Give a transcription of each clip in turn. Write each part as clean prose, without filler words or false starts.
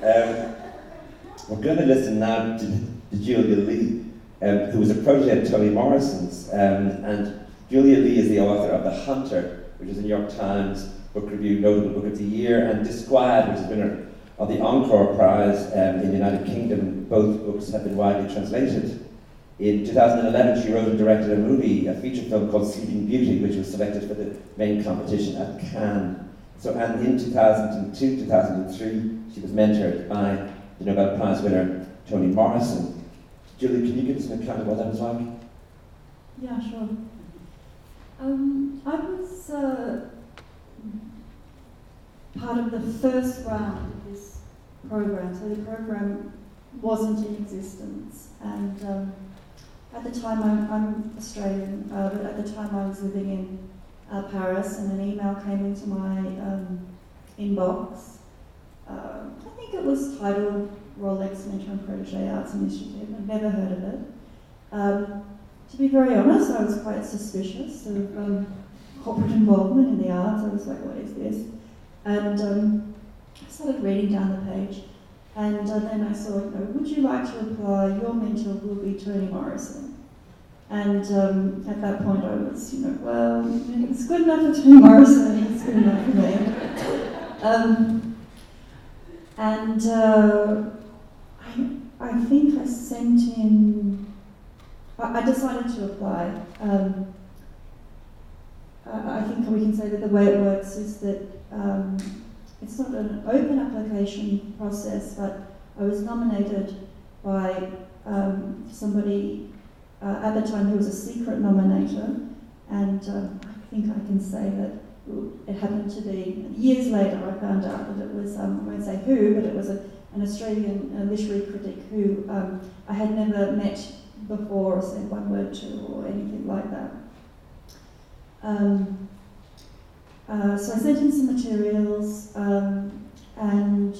We're going to listen now to Julia Leigh, who was a protege of Toni Morrison's, and Julia Leigh is the author of The Hunter, which is a New York Times Book Review Notable Book of the Year, and Disquiet, which is winner of the Encore Prize in the United Kingdom. Both books have been widely translated. In 2011, she wrote and directed a movie, a feature film called Sleeping Beauty, which was selected for the main competition at Cannes. And in 2002, 2003, she was mentored by the Nobel Prize winner, Toni Morrison. Julie, can you give us an account of what that was like? Yeah, sure. I was part of the first round of this program, so the program wasn't in existence, and at the time, I'm Australian, but at the time I was living in Paris, and an email came into my inbox. I think it was titled Rolex Mentor and Protégé Arts Initiative. I'd never heard of it. To be very honest, I was quite suspicious of corporate involvement in the arts. I was like, what is this? And I started reading down the page, and then I saw, would you like to apply? Your mentor will be Toni Morrison. And at that point I was, well, it's good enough for Toni Morrison, it's good enough for me. I think I sent in, I decided to apply. I think we can say that the way it works is that it's not an open application process, but I was nominated by somebody at the time who was a secret nominator, and I think I can say that it happened to be, years later I found out that it was, I won't say who, but it was an Australian literary critic who I had never met before or said one word to or anything like that. So I sent in some materials, and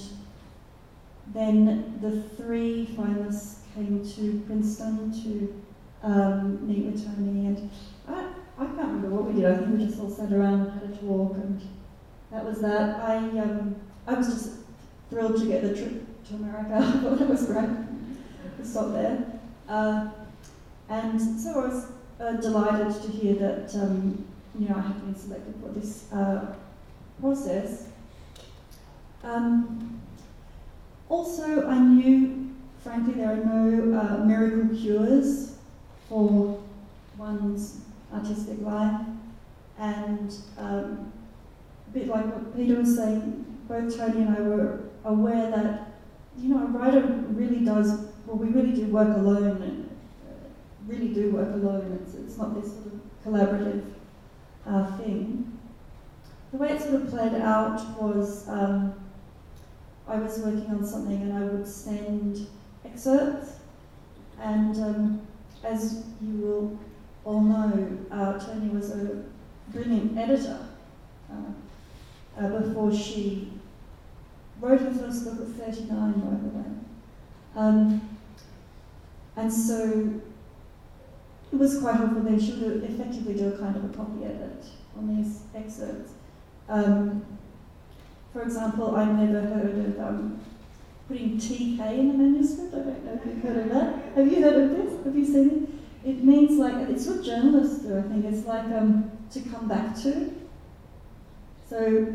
then the three finalists came to Princeton to meet with Toni, and I can't remember what we did. I think we just all sat around and had a talk, and that was that. I was just thrilled to get the trip to America. I thought that was great. To stop there, and so I was delighted to hear that I had been selected for this process. Also, I knew, frankly, there are no miracle cures for one's artistic life, and a bit like what Peter was saying, both Toni and I were aware that, a writer really does, we really do work alone, and really do work alone. It's not this sort of collaborative thing. The way it sort of played out was I was working on something and I would send excerpts, and as you will all know, Toni was a brilliant editor before she wrote her first book at 39, by the way. And so it was quite helpful then. She would effectively do a kind of a copy edit on these excerpts. For example, I never heard of putting TK in a manuscript. I don't know if you've heard of that. Have you heard of this? Have you seen it? It means it's what journalists do, I think. It's like to come back to. So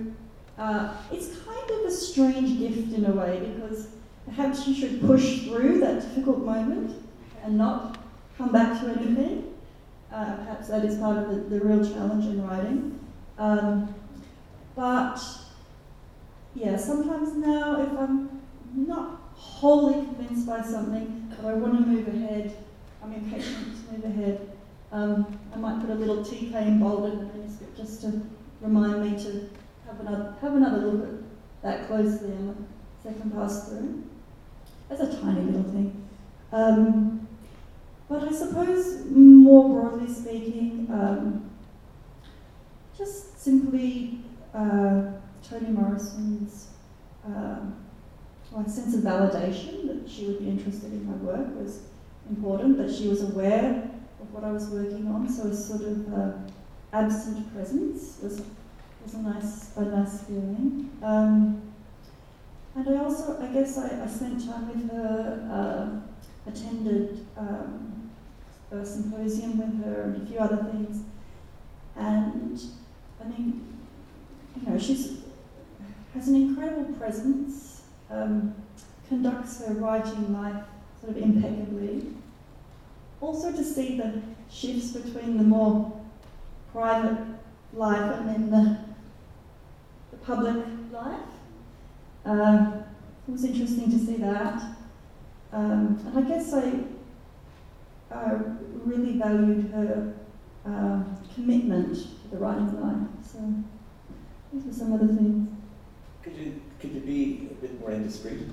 it's kind of a strange gift in a way, because perhaps you should push through that difficult moment and not come back to anything. Perhaps that is part of the real challenge in writing. But yeah, sometimes now if I'm not wholly convinced by something, but I want to move ahead, I'm impatient to move ahead, I might put a little TK in bold in the manuscript just to remind me to have another look at that closely on the second pass through. That's a tiny little thing. But I suppose, more broadly speaking, just simply Toni Morrison's sense of validation that she would be interested in my work was important, that she was aware of what I was working on, so a sort of absent presence was a nice feeling. And I guess I spent time with her, attended a symposium with her and a few other things. And I mean, you know, has an incredible presence, conducts her writing life sort of impeccably. Also to see the shifts between the more private life and then the public life. It was interesting to see that. And I guess I really valued her commitment to the writing life. So these were some of the things. Could you be a bit more indiscreet?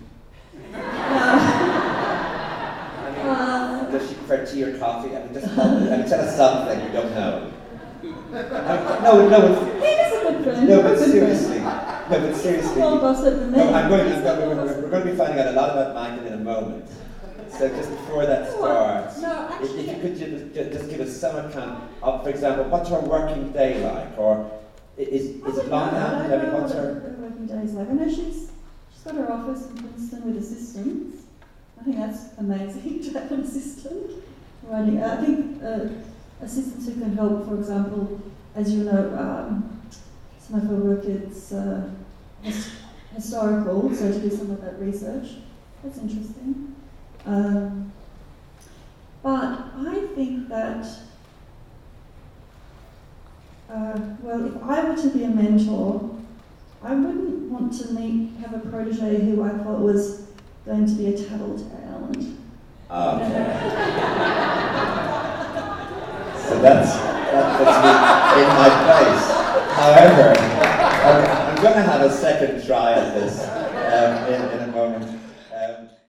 Does she prefer tea or coffee? I mean, tell us something we don't know. No, He is a good friend. No, but seriously. More gossip than me. No, we're going to be finding out a lot about Michael in a moment. So just before that starts, if you could just give us some account of, for example, what's her working day like, or is it longhand? I don't know what her working day is like. I know she's got her office in Princeton with assistants. I think that's amazing to have an assistant writing. I think assistants who can help, for example, as you know, some of her work is historical, so to do some of that research. That's interesting. But I think that, well, if I were to be a mentor, I wouldn't want to have a protege who I thought was going to be a tattletale. Okay. So that puts me in my place. However, I'm going to have a second try at this in a moment.